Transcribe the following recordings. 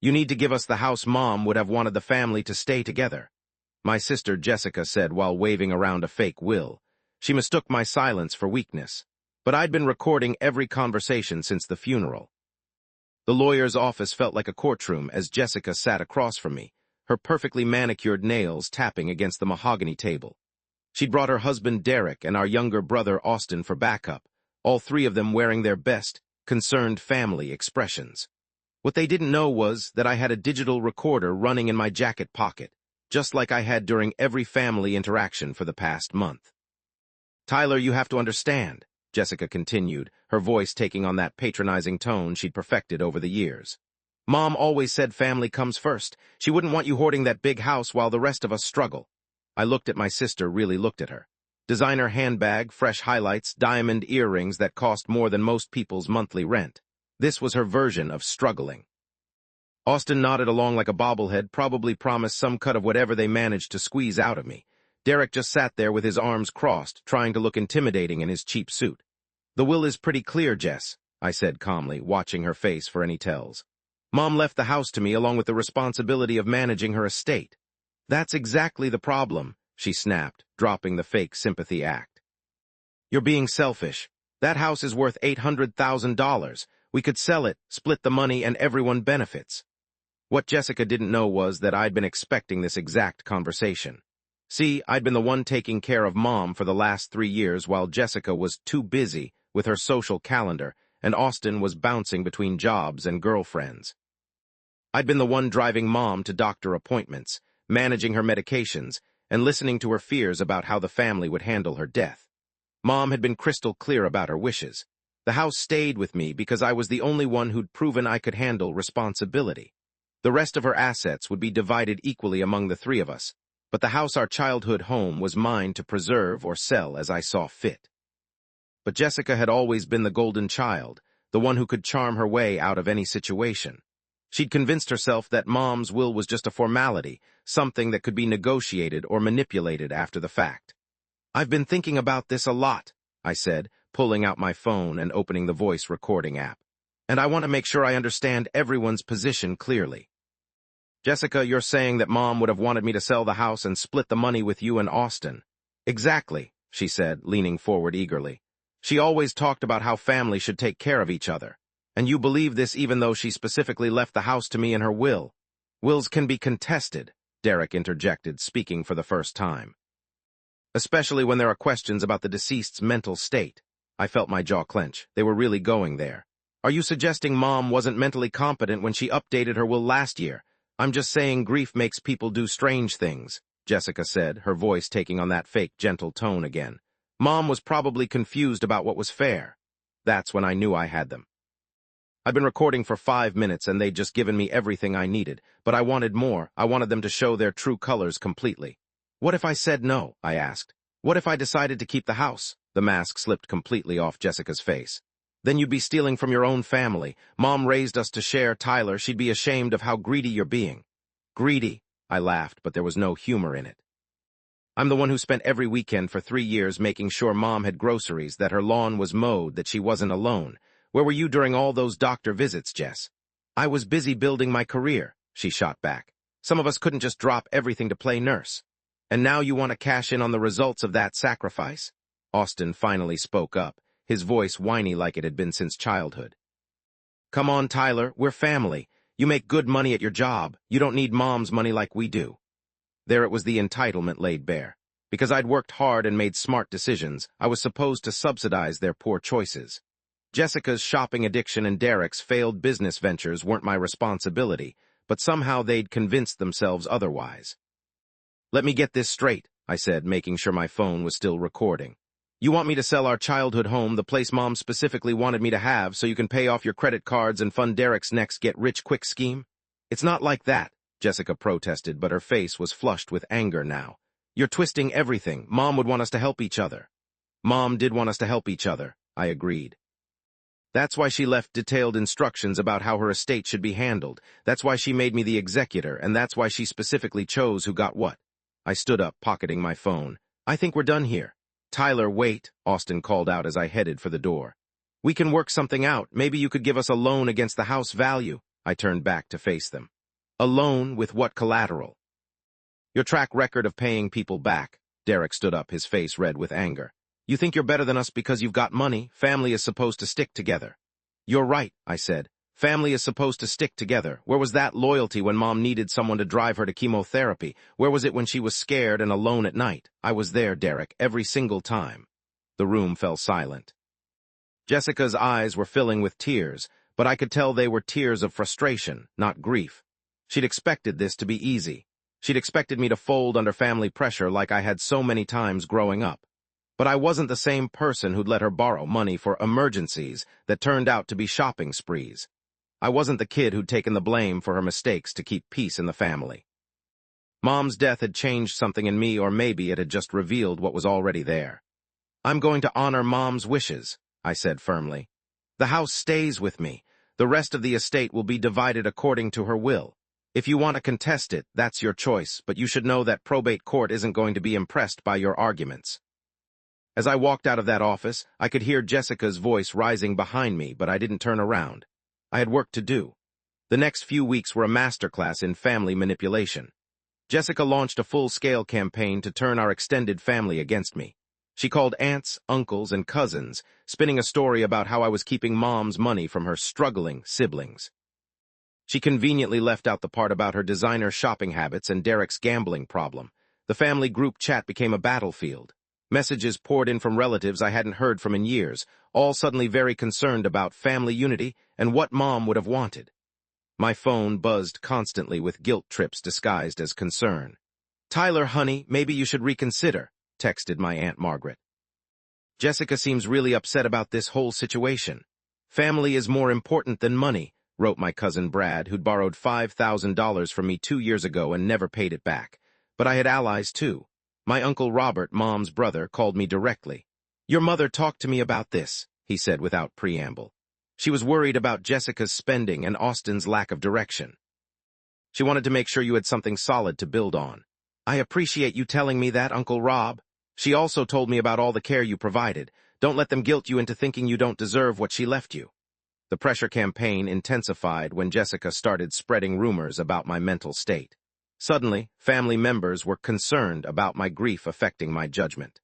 You need to give us the house. Mom would have wanted the family to stay together, my sister Jessica said while waving around a fake will. She mistook my silence for weakness. But I'd been recording every conversation since the funeral. The lawyer's office felt like a courtroom as Jessica sat across from me, her perfectly manicured nails tapping against the mahogany table. She'd brought her husband Derek and our younger brother Austin for backup, all three of them wearing their best, concerned family expressions. What they didn't know was that I had a digital recorder running in my jacket pocket, just like I had during every family interaction for the past month. Tyler, you have to understand, Jessica continued, her voice taking on that patronizing tone she'd perfected over the years. Mom always said family comes first. She wouldn't want you hoarding that big house while the rest of us struggle. I looked at my sister, really looked at her. Designer handbag, fresh highlights, diamond earrings that cost more than most people's monthly rent. This was her version of struggling. Austin nodded along like a bobblehead, probably promised some cut of whatever they managed to squeeze out of me. Derek just sat there with his arms crossed, trying to look intimidating in his cheap suit. The will is pretty clear, Jess, I said calmly, watching her face for any tells. Mom left the house to me along with the responsibility of managing her estate. That's exactly the problem, she snapped, dropping the fake sympathy act. You're being selfish. That house is worth $800,000. We could sell it, split the money, and everyone benefits. What Jessica didn't know was that I'd been expecting this exact conversation. See, I'd been the one taking care of Mom for the last 3 years while Jessica was too busy with her social calendar and Austin was bouncing between jobs and girlfriends. I'd been the one driving Mom to doctor appointments, managing her medications, and listening to her fears about how the family would handle her death. Mom had been crystal clear about her wishes. The house stayed with me because I was the only one who'd proven I could handle responsibility. The rest of her assets would be divided equally among the three of us, but the house, our childhood home, was mine to preserve or sell as I saw fit. But Jessica had always been the golden child, the one who could charm her way out of any situation. She'd convinced herself that Mom's will was just a formality, something that could be negotiated or manipulated after the fact. I've been thinking about this a lot, I said, pulling out my phone and opening the voice recording app. And I want to make sure I understand everyone's position clearly. Jessica, you're saying that Mom would have wanted me to sell the house and split the money with you and Austin. Exactly, she said, leaning forward eagerly. She always talked about how family should take care of each other. And you believe this even though she specifically left the house to me in her will. Wills can be contested, Derek interjected, speaking for the first time. Especially when there are questions about the deceased's mental state. I felt my jaw clench. They were really going there. Are you suggesting Mom wasn't mentally competent when she updated her will last year? I'm just saying grief makes people do strange things, Jessica said, her voice taking on that fake gentle tone again. Mom was probably confused about what was fair. That's when I knew I had them. I'd been recording for 5 minutes and they'd just given me everything I needed, but I wanted more. I wanted them to show their true colors completely. What if I said no? I asked. What if I decided to keep the house? The mask slipped completely off Jessica's face. Then you'd be stealing from your own family. Mom raised us to share, Tyler. She'd be ashamed of how greedy you're being. Greedy, I laughed, but there was no humor in it. I'm the one who spent every weekend for 3 years making sure Mom had groceries, that her lawn was mowed, that she wasn't alone. Where were you during all those doctor visits, Jess? I was busy building my career, she shot back. Some of us couldn't just drop everything to play nurse. And now you want to cash in on the results of that sacrifice? Austin finally spoke up, his voice whiny like it had been since childhood. Come on, Tyler, we're family. You make good money at your job. You don't need Mom's money like we do. There it was, the entitlement laid bare. Because I'd worked hard and made smart decisions, I was supposed to subsidize their poor choices. Jessica's shopping addiction and Derek's failed business ventures weren't my responsibility, but somehow they'd convinced themselves otherwise. Let me get this straight, I said, making sure my phone was still recording. You want me to sell our childhood home, the place Mom specifically wanted me to have, so you can pay off your credit cards and fund Derek's next get-rich-quick scheme? It's not like that, Jessica protested, but her face was flushed with anger now. You're twisting everything. Mom would want us to help each other. Mom did want us to help each other, I agreed. That's why she left detailed instructions about how her estate should be handled. That's why she made me the executor, and that's why she specifically chose who got what. I stood up, pocketing my phone. I think we're done here. Tyler, wait, Austin called out as I headed for the door. We can work something out. Maybe you could give us a loan against the house value. I turned back to face them. A loan with what collateral? Your track record of paying people back. Derek stood up, his face red with anger. You think you're better than us because you've got money? Family is supposed to stick together. You're right, I said. Family is supposed to stick together. Where was that loyalty when Mom needed someone to drive her to chemotherapy? Where was it when she was scared and alone at night? I was there, Derek, every single time. The room fell silent. Jessica's eyes were filling with tears, but I could tell they were tears of frustration, not grief. She'd expected this to be easy. She'd expected me to fold under family pressure like I had so many times growing up. But I wasn't the same person who'd let her borrow money for emergencies that turned out to be shopping sprees. I wasn't the kid who'd taken the blame for her mistakes to keep peace in the family. Mom's death had changed something in me, or maybe it had just revealed what was already there. I'm going to honor Mom's wishes, I said firmly. The house stays with me. The rest of the estate will be divided according to her will. If you want to contest it, that's your choice, but you should know that probate court isn't going to be impressed by your arguments. As I walked out of that office, I could hear Jessica's voice rising behind me, but I didn't turn around. I had work to do. The next few weeks were a masterclass in family manipulation. Jessica launched a full-scale campaign to turn our extended family against me. She called aunts, uncles, and cousins, spinning a story about how I was keeping Mom's money from her struggling siblings. She conveniently left out the part about her designer shopping habits and Derek's gambling problem. The family group chat became a battlefield. Messages poured in from relatives I hadn't heard from in years, all suddenly very concerned about family unity and what Mom would have wanted. My phone buzzed constantly with guilt trips disguised as concern. Tyler, honey, maybe you should reconsider, texted my Aunt Margaret. Jessica seems really upset about this whole situation. Family is more important than money, wrote my cousin Brad, who'd borrowed $5,000 from me 2 years ago and never paid it back. But I had allies, too. My Uncle Robert, Mom's brother, called me directly. Your mother talked to me about this, he said without preamble. She was worried about Jessica's spending and Austin's lack of direction. She wanted to make sure you had something solid to build on. I appreciate you telling me that, Uncle Rob. She also told me about all the care you provided. Don't let them guilt you into thinking you don't deserve what she left you. The pressure campaign intensified when Jessica started spreading rumors about my mental state. Suddenly, family members were concerned about my grief affecting my judgment.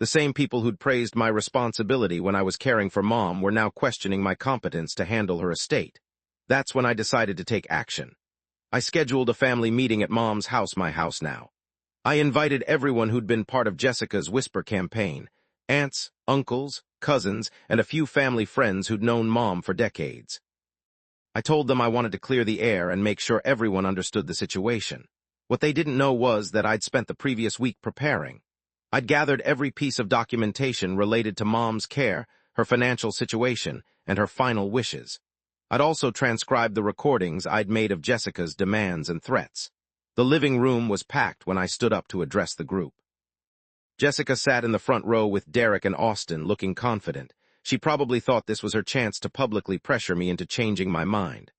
The same people who'd praised my responsibility when I was caring for Mom were now questioning my competence to handle her estate. That's when I decided to take action. I scheduled a family meeting at Mom's house, my house now. I invited everyone who'd been part of Jessica's Whisper campaign, aunts, uncles, cousins, and a few family friends who'd known Mom for decades. I told them I wanted to clear the air and make sure everyone understood the situation. What they didn't know was that I'd spent the previous week preparing. I'd gathered every piece of documentation related to Mom's care, her financial situation, and her final wishes. I'd also transcribed the recordings I'd made of Jessica's demands and threats. The living room was packed when I stood up to address the group. Jessica sat in the front row with Derek and Austin, looking confident. She probably thought this was her chance to publicly pressure me into changing my mind.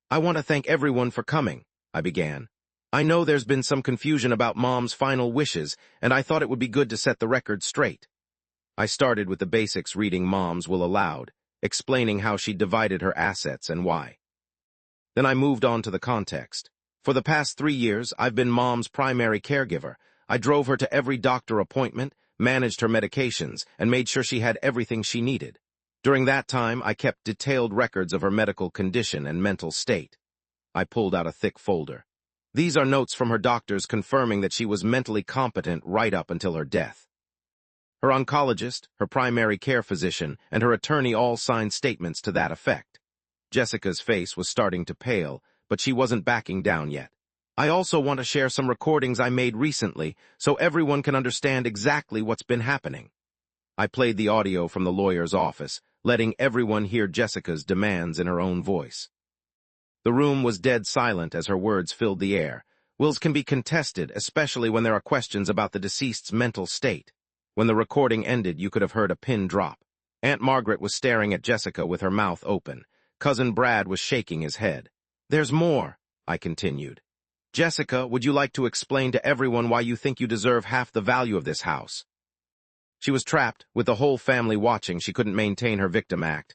I want to thank everyone for coming, I began. I know there's been some confusion about Mom's final wishes, and I thought it would be good to set the record straight. I started with the basics, reading Mom's will aloud, explaining how she divided her assets and why. Then I moved on to the context. For the past 3 years, I've been Mom's primary caregiver. I drove her to every doctor appointment, managed her medications, and made sure she had everything she needed. During that time, I kept detailed records of her medical condition and mental state. I pulled out a thick folder. These are notes from her doctors confirming that she was mentally competent right up until her death. Her oncologist, her primary care physician, and her attorney all signed statements to that effect. Jessica's face was starting to pale, but she wasn't backing down yet. I also want to share some recordings I made recently so everyone can understand exactly what's been happening. I played the audio from the lawyer's office, letting everyone hear Jessica's demands in her own voice. The room was dead silent as her words filled the air. Wills can be contested, especially when there are questions about the deceased's mental state. When the recording ended, you could have heard a pin drop. Aunt Margaret was staring at Jessica with her mouth open. Cousin Brad was shaking his head. There's more, I continued. Jessica, would you like to explain to everyone why you think you deserve half the value of this house? She was trapped, with the whole family watching. She couldn't maintain her victim act.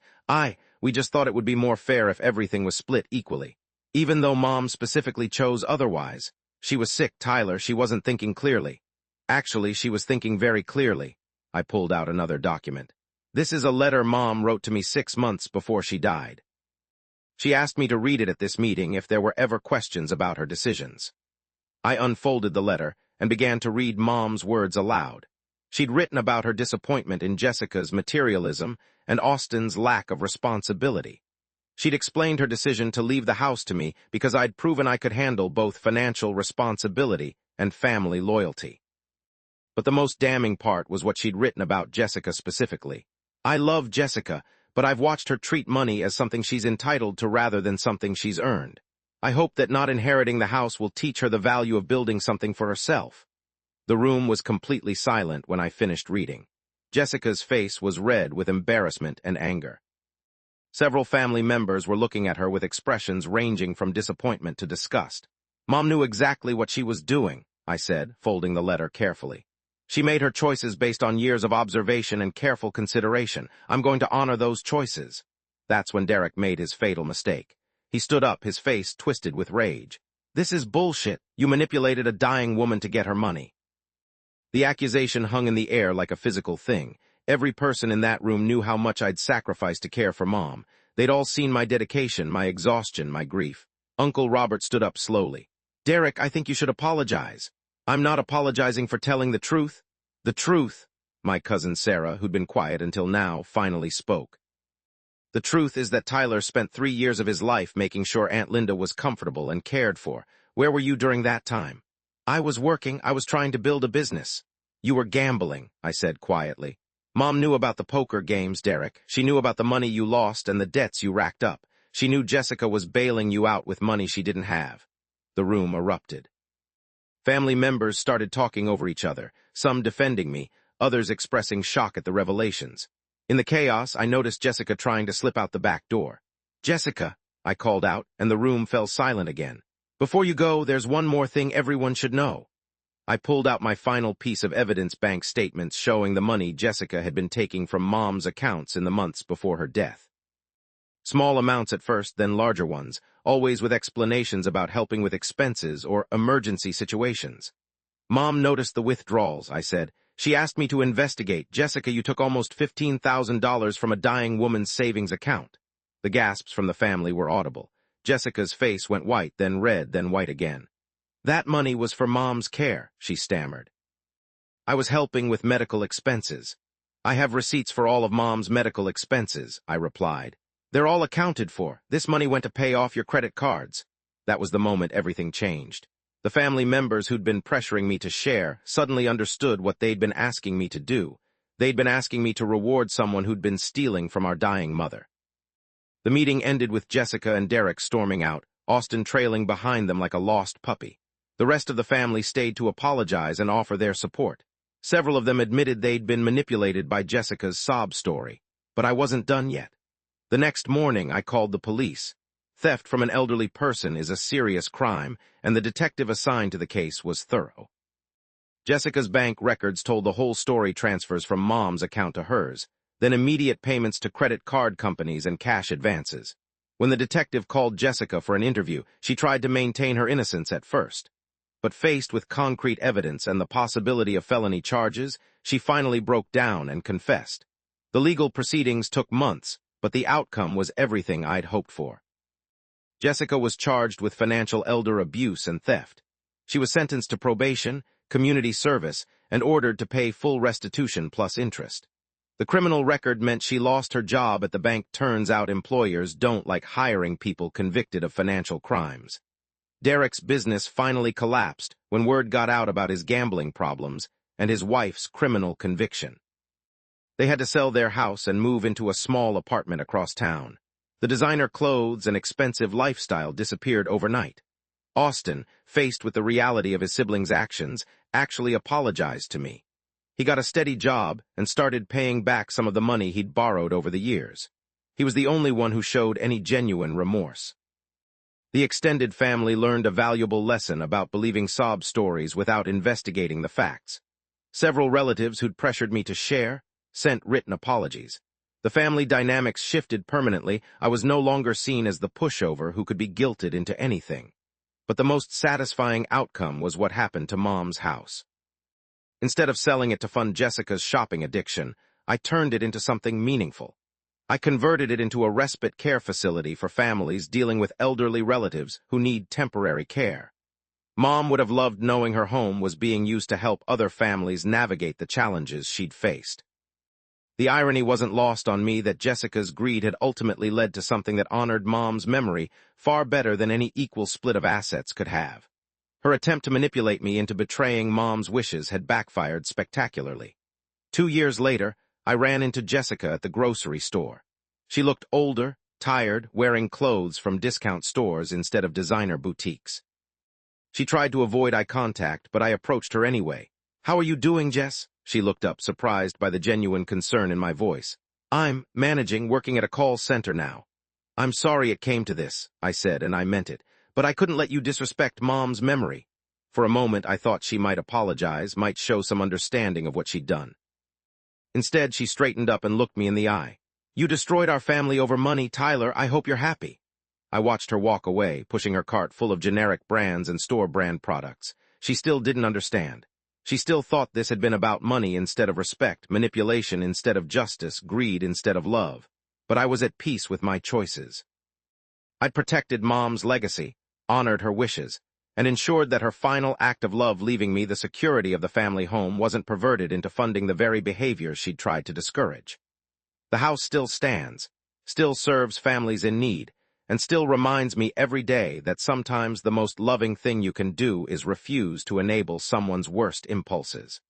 We just thought it would be more fair if everything was split equally. Even though Mom specifically chose otherwise. She was sick, Tyler. She wasn't thinking clearly. Actually, she was thinking very clearly. I pulled out another document. This is a letter Mom wrote to me 6 months before she died. She asked me to read it at this meeting if there were ever questions about her decisions. I unfolded the letter and began to read Mom's words aloud. She'd written about her disappointment in Jessica's materialism and Austin's lack of responsibility. She'd explained her decision to leave the house to me because I'd proven I could handle both financial responsibility and family loyalty. But the most damning part was what she'd written about Jessica specifically. I love Jessica, but I've watched her treat money as something she's entitled to rather than something she's earned. I hope that not inheriting the house will teach her the value of building something for herself. The room was completely silent when I finished reading. Jessica's face was red with embarrassment and anger. Several family members were looking at her with expressions ranging from disappointment to disgust. Mom knew exactly what she was doing, I said, folding the letter carefully. She made her choices based on years of observation and careful consideration. I'm going to honor those choices. That's when Derek made his fatal mistake. He stood up, his face twisted with rage. This is bullshit. You manipulated a dying woman to get her money. The accusation hung in the air like a physical thing. Every person in that room knew how much I'd sacrificed to care for Mom. They'd all seen my dedication, my exhaustion, my grief. Uncle Robert stood up slowly. Derek, I think you should apologize. I'm not apologizing for telling the truth. The truth, my cousin Sarah, who'd been quiet until now, finally spoke. The truth is that Tyler spent 3 years of his life making sure Aunt Linda was comfortable and cared for. Where were you during that time? I was working. I was trying to build a business. You were gambling, I said quietly. Mom knew about the poker games, Derek. She knew about the money you lost and the debts you racked up. She knew Jessica was bailing you out with money she didn't have. The room erupted. Family members started talking over each other, some defending me, others expressing shock at the revelations. In the chaos, I noticed Jessica trying to slip out the back door. Jessica, I called out, and the room fell silent again. Before you go, there's one more thing everyone should know. I pulled out my final piece of evidence, bank statements showing the money Jessica had been taking from Mom's accounts in the months before her death. Small amounts at first, then larger ones, always with explanations about helping with expenses or emergency situations. Mom noticed the withdrawals, I said. She asked me to investigate. Jessica, you took almost $15,000 from a dying woman's savings account. The gasps from the family were audible. Jessica's face went white, then red, then white again. That money was for Mom's care, she stammered. I was helping with medical expenses. I have receipts for all of Mom's medical expenses, I replied. They're all accounted for. This money went to pay off your credit cards. That was the moment everything changed. The family members who'd been pressuring me to share suddenly understood what they'd been asking me to do. They'd been asking me to reward someone who'd been stealing from our dying mother. The meeting ended with Jessica and Derek storming out, Austin trailing behind them like a lost puppy. The rest of the family stayed to apologize and offer their support. Several of them admitted they'd been manipulated by Jessica's sob story. But I wasn't done yet. The next morning, I called the police. Theft from an elderly person is a serious crime, and the detective assigned to the case was thorough. Jessica's bank records told the whole story: transfers from Mom's account to hers, then immediate payments to credit card companies and cash advances. When the detective called Jessica for an interview, she tried to maintain her innocence at first. But faced with concrete evidence and the possibility of felony charges, she finally broke down and confessed. The legal proceedings took months, but the outcome was everything I'd hoped for. Jessica was charged with financial elder abuse and theft. She was sentenced to probation, community service, and ordered to pay full restitution plus interest. The criminal record meant she lost her job at the bank. Turns out employers don't like hiring people convicted of financial crimes. Derek's business finally collapsed when word got out about his gambling problems and his wife's criminal conviction. They had to sell their house and move into a small apartment across town. The designer clothes and expensive lifestyle disappeared overnight. Austin, faced with the reality of his siblings' actions, actually apologized to me. He got a steady job and started paying back some of the money he'd borrowed over the years. He was the only one who showed any genuine remorse. The extended family learned a valuable lesson about believing sob stories without investigating the facts. Several relatives who'd pressured me to share sent written apologies. The family dynamics shifted permanently. I was no longer seen as the pushover who could be guilted into anything. But the most satisfying outcome was what happened to Mom's house. Instead of selling it to fund Jessica's shopping addiction, I turned it into something meaningful. I converted it into a respite care facility for families dealing with elderly relatives who need temporary care. Mom would have loved knowing her home was being used to help other families navigate the challenges she'd faced. The irony wasn't lost on me that Jessica's greed had ultimately led to something that honored Mom's memory far better than any equal split of assets could have. Her attempt to manipulate me into betraying Mom's wishes had backfired spectacularly. 2 years later, I ran into Jessica at the grocery store. She looked older, tired, wearing clothes from discount stores instead of designer boutiques. She tried to avoid eye contact, but I approached her anyway. "How are you doing, Jess?" She looked up, surprised by the genuine concern in my voice. "I'm managing, working at a call center now." "I'm sorry it came to this," I said, and I meant it, "but I couldn't let you disrespect Mom's memory." For a moment, I thought she might apologize, might show some understanding of what she'd done. Instead, she straightened up and looked me in the eye. "You destroyed our family over money, Tyler. I hope you're happy." I watched her walk away, pushing her cart full of generic brands and store-brand products. She still didn't understand. She still thought this had been about money instead of respect, manipulation instead of justice, greed instead of love. But I was at peace with my choices. I'd protected Mom's legacy, honored her wishes, and ensured that her final act of love leaving me the security of the family home wasn't perverted into funding the very behaviors she'd tried to discourage. The house still stands, still serves families in need, and still reminds me every day that sometimes the most loving thing you can do is refuse to enable someone's worst impulses.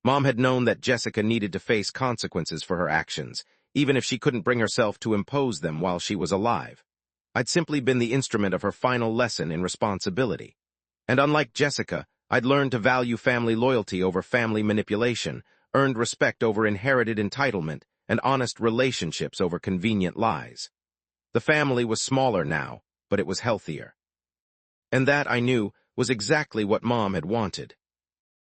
Mom had known that Jessica needed to face consequences for her actions, even if she couldn't bring herself to impose them while she was alive. I'd simply been the instrument of her final lesson in responsibility. And unlike Jessica, I'd learned to value family loyalty over family manipulation, earned respect over inherited entitlement, and honest relationships over convenient lies. The family was smaller now, but it was healthier. And that, I knew, was exactly what Mom had wanted.